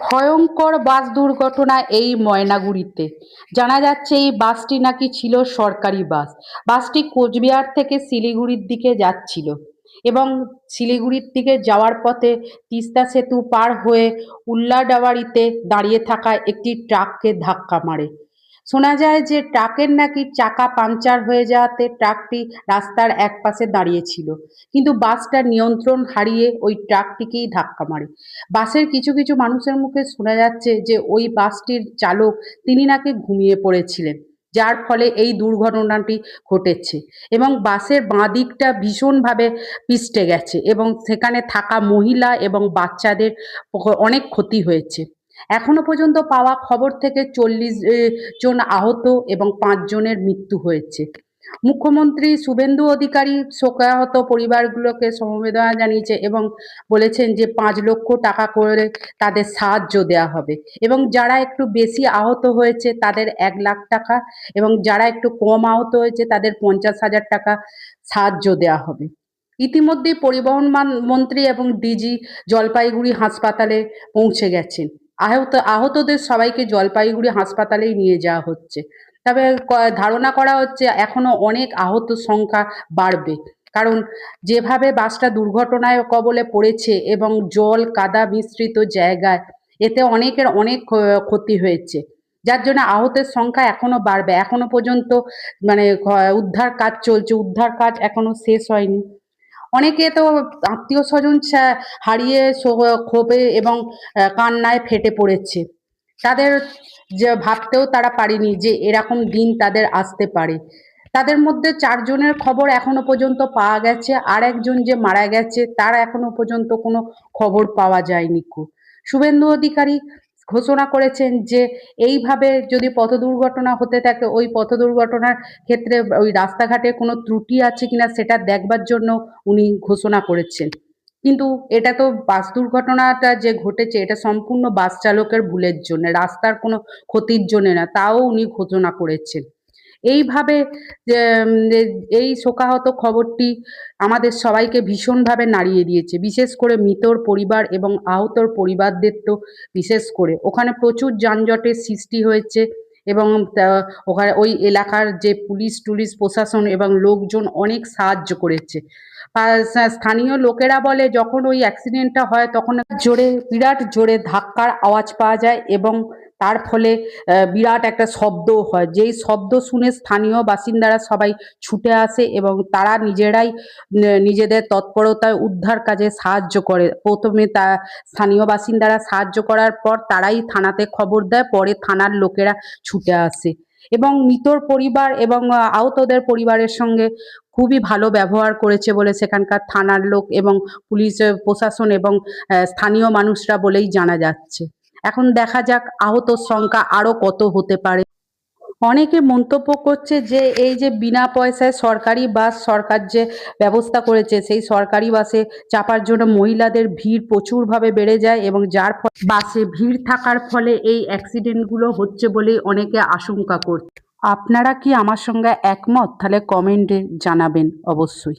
ভয়ঙ্কর বাস দুর্ঘটনা এই ময়নাগুড়িতে। জানা যাচ্ছে এই বাসটি নাকি ছিল সরকারি বাস। বাসটি কোচবিহার থেকে শিলিগুড়ির দিকে যাচ্ছিল এবং শিলিগুড়ির দিকে যাওয়ার পথে তিস্তা সেতু পার হয়ে উল্লাডাবাড়িতে দাঁড়িয়ে থাকা একটি ট্রাককে ধাক্কা মারে। শোনা যায় যে ট্রাকের নাকি চাকা পাংচার হয়ে যাওয়াতে ট্রাকটি রাস্তার একপাশে দাঁড়িয়েছিল, কিন্তু বাসটা নিয়ন্ত্রণ হারিয়ে ওই ট্রাকটিকেই ধাক্কা মারে। বাসের কিছু কিছু মানুষের মুখে শোনা যাচ্ছে যে ওই বাসটির চালক তিনি নাকি ঘুমিয়ে পড়েছিলেন, যার ফলে এই দুর্ঘটনাটি ঘটেছে এবং বাসের বাঁ দিকটা ভীষণভাবে পিছটে গেছে এবং সেখানে থাকা মহিলা এবং বাচ্চাদের অনেক ক্ষতি হয়েছে। এখনো পর্যন্ত পাওয়া খবর থেকে 40 জন আহত এবং 5 জনের মৃত্যু হয়েছে। মুখ্যমন্ত্রী শুভেন্দু অধিকারী শোকাহত পরিবারগুলোকে সমবেদনা জানিয়েছে এবং বলেছেন যে 5 লক্ষ টাকা করে তাদের সাহায্য দেওয়া হবে এবং যারা একটু বেশি আহত হয়েছে তাদের 1 লাখ টাকা এবং যারা একটু কম আহত হয়েছে তাদের 50,000 টাকা সাহায্য দেওয়া হবে। ইতিমধ্যে পরিবহন মন্ত্রী এবং ডিজি জলপাইগুড়ি হাসপাতালে পৌঁছে গেছেন। আহতদের সবাইকে জলপাইগুড়ি হাসপাতালেই নিয়ে যাওয়া হচ্ছে। তবে ধারণা করা হচ্ছে এখনো অনেক আহত সংখ্যা বাড়বে, কারণ যেভাবে বাসটা দুর্ঘটনায় কবলে পড়েছে এবং জল কাদা মিশ্রিত জায়গায়, এতে অনেকের অনেক ক্ষতি হয়েছে, যার জন্য আহতের সংখ্যা এখনো বাড়বে। এখনো পর্যন্ত মানে উদ্ধার কাজ চলছে, উদ্ধার কাজ এখনো শেষ হয়নি। অনেকে তো আত্মীয় স্বজন হারিয়ে ক্ষোভে এবং কান্নায় ফেটে পড়েছে। তাদের যে ভাবতেও তারা পারেনি যে এরকম দিন তাদের আসতে পারে। তাদের মধ্যে 4 জনের খবর এখনো পর্যন্ত পাওয়া গেছে, আর একজন যে মারা গেছে তার এখনো পর্যন্ত কোনো খবর পাওয়া যায়নি। শুভেন্দু অধিকারী ঘোষণা করেছেন যে এইভাবে যদি পথ দুর্ঘটনা হতে থাকে, ওই পথ দুর্ঘটনার ক্ষেত্রে ওই রাস্তাঘাটে কোনো ত্রুটি আছে কিনা সেটা দেখবার জন্য উনি ঘোষণা করেছেন। কিন্তু এটা তো বাস দুর্ঘটনাটা যে ঘটেছে এটা সম্পূর্ণ বাস চালকের ভুলের জন্য, রাস্তার কোনো ক্ষতির জন্য না, তাও উনি ঘোষণা করেছেন। এইভাবে এই শোকাহত খবরটি আমাদের সবাইকে ভীষণভাবে নাড়িয়ে দিয়েছে, বিশেষ করে মৃতর পরিবার এবং আহতর পরিবারদের তো বিশেষ করে। ওখানে প্রচুর যানজটের সৃষ্টি হয়েছে এবং ওখানে ওই এলাকার যে পুলিশ টুলিশ প্রশাসন এবং লোকজন অনেক সাহায্য করেছে। স্থানীয় লোকেরা বলে যখন ওই অ্যাক্সিডেন্টটা হয় তখন বিরাট জোরে ধাক্কার আওয়াজ পাওয়া যায় এবং তার ফলে বিরাট একটা শব্দ হয়, যেই শব্দ শুনে স্থানীয় বাসিন্দারা সবাই ছুটে আসে এবং তারা নিজেরাই নিজেদের তৎপরতায় উদ্ধার কাজে সাহায্য করে। প্রথমে স্থানীয় বাসিন্দারা সাহায্য করার পর তারাই থানাতে খবর দেয়, পরে থানার লোকেরা ছুটে আসে এবং মৃতর পরিবার এবং আহতদের পরিবারের সঙ্গে খুবই ভালো ব্যবহার করেছে বলে সেখানকার থানার লোক এবং পুলিশ প্রশাসন এবং স্থানীয় মানুষরা বলেই জানা যাচ্ছে। এখন দেখা যাক আহতর সংখ্যা আরো কত হতে পারে। অনেকে মন্তব্য করছে যে এই যে বিনা পয়সায় সরকারি বাস সরকার যে ব্যবস্থা করেছে, সেই সরকারি বাসে চাপার জন্য মহিলাদের ভিড় প্রচুরভাবে বেড়ে যায় এবং যার ফলে বাসে ভিড় থাকার ফলে এই অ্যাক্সিডেন্টগুলো হচ্ছে বলেই অনেকে আশঙ্কা করছে। আপনারা কি আমার সঙ্গে একমত? তাহলে কমেন্টে জানাবেন অবশ্যই।